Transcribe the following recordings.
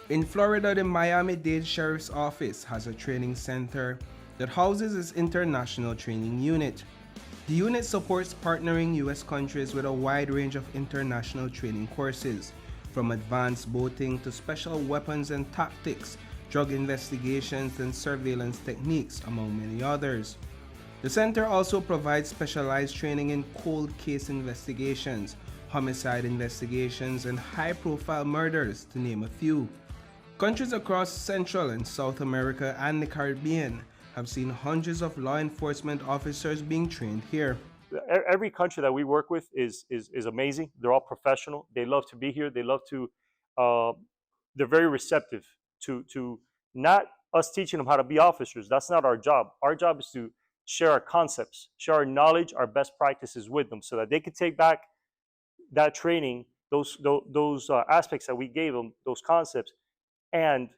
In Florida, the Miami-Dade Sheriff's Office has a training center that houses its international training unit. The unit supports partnering U.S. countries with a wide range of international training courses, from advanced boating to special weapons and tactics, drug investigations and surveillance techniques, among many others. The center also provides specialized training in cold case investigations, homicide investigations, and high-profile murders, to name a few. Countries across Central and South America and the Caribbean have seen hundreds of law enforcement officers being trained here. Every country that we work with is amazing. They're all professional. They love to be here. They love to. Uh, they're very receptive to not us teaching them how to be officers. That's not our job. Our job is to share our concepts, share our knowledge, our best practices with them, so that they can take back that training, those aspects that we gave them, those concepts, and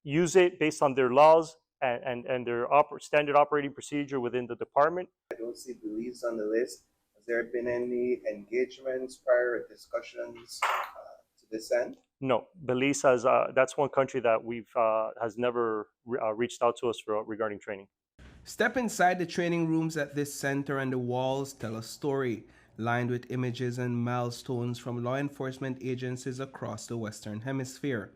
use it based on their laws and their standard operating procedure within the department. I don't see Belize on the list. Has there been any engagements, prior discussions to this end? No, Belize has. That's one country that has never reached out to us regarding training. Step inside the training rooms at this center and the walls tell a story, lined with images and milestones from law enforcement agencies across the Western Hemisphere.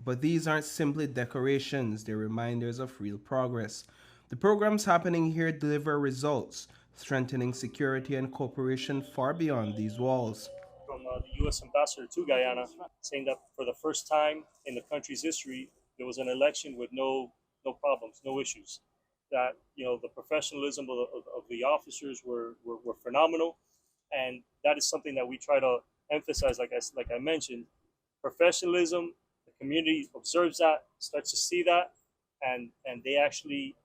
But these aren't simply decorations, they're reminders of real progress. The programs happening here deliver results, strengthening security and cooperation far beyond these walls. From the U.S. ambassador to Guyana, saying that for the first time in the country's history, there was an election with no problems, no issues. That the professionalism of the officers were phenomenal, and that is something that we try to emphasize. Like I mentioned, professionalism. The community observes that, starts to see that, and they actually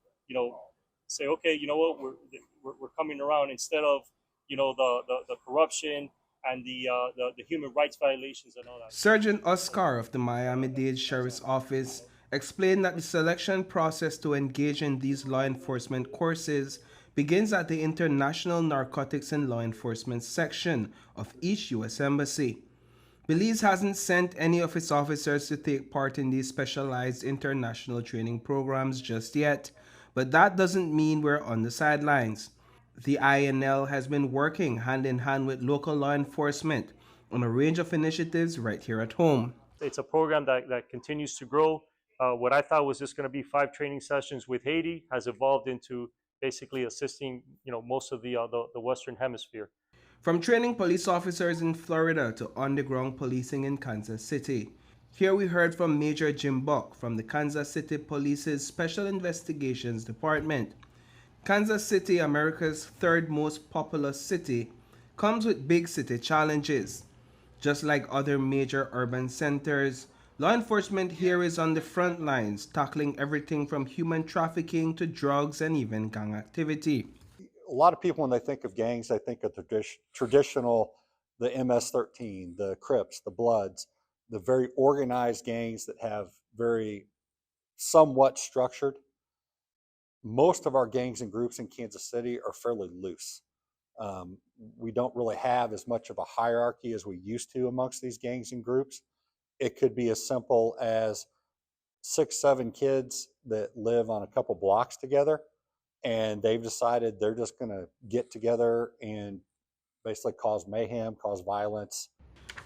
say, okay, you know what, we're coming around, instead of the corruption and the human rights violations and all that. Sergeant Oscar of the Miami-Dade Sheriff's Office explained that the selection process to engage in these law enforcement courses begins at the International Narcotics and Law Enforcement section of each U.S. Embassy. Belize hasn't sent any of its officers to take part in these specialized international training programs just yet, but that doesn't mean we're on the sidelines. The INL has been working hand in hand with local law enforcement on a range of initiatives right here at home. It's a program that continues to grow. What I thought was just going to be 5 training sessions with Haiti has evolved into basically assisting most of the Western Hemisphere. From training police officers in Florida to underground policing in Kansas City. Here we heard from Major Jim Buck from the Kansas City Police's Special Investigations Department. Kansas City, America's third most populous city, comes with big city challenges. Just like other major urban centers, law enforcement here is on the front lines, tackling everything from human trafficking to drugs and even gang activity. A lot of people, when they think of gangs, they think of traditional, the MS-13, the Crips, the Bloods, the very organized gangs that have very somewhat structured. Most of our gangs and groups in Kansas City are fairly loose. We don't really have as much of a hierarchy as we used to amongst these gangs and groups. It could be as simple as 6, 7 kids that live on a couple blocks together, and they've decided they're just going to get together and basically cause mayhem, cause violence.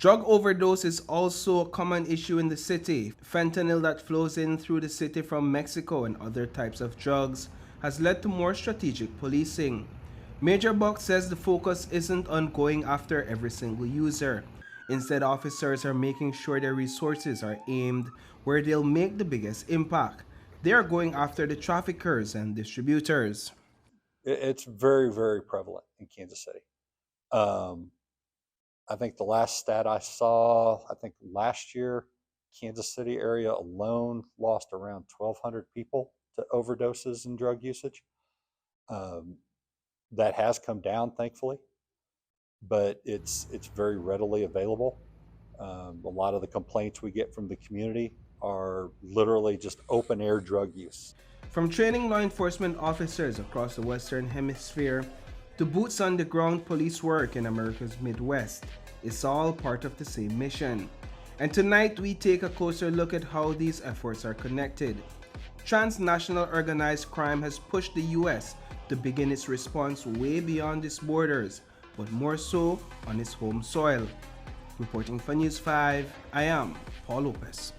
Drug overdose is also a common issue in the city. Fentanyl that flows in through the city from Mexico and other types of drugs has led to more strategic policing. Major Buck says the focus isn't on going after every single user. Instead, officers are making sure their resources are aimed where they'll make the biggest impact. They are going after the traffickers and distributors. It's very, very prevalent in Kansas City. I think the last stat I saw, last year, Kansas City area alone lost around 1,200 people to overdoses and drug usage. That has come down, thankfully, but it's very readily available. A lot of the complaints we get from the community are literally just open air drug use. From training law enforcement officers across the Western Hemisphere to boots on the ground police work in America's Midwest, it's all part of the same mission. And tonight we take a closer look at how these efforts are connected. Transnational organized crime has pushed the US to begin its response way beyond its borders, but more so on its home soil. Reporting for News 5, I am Paul Lopez.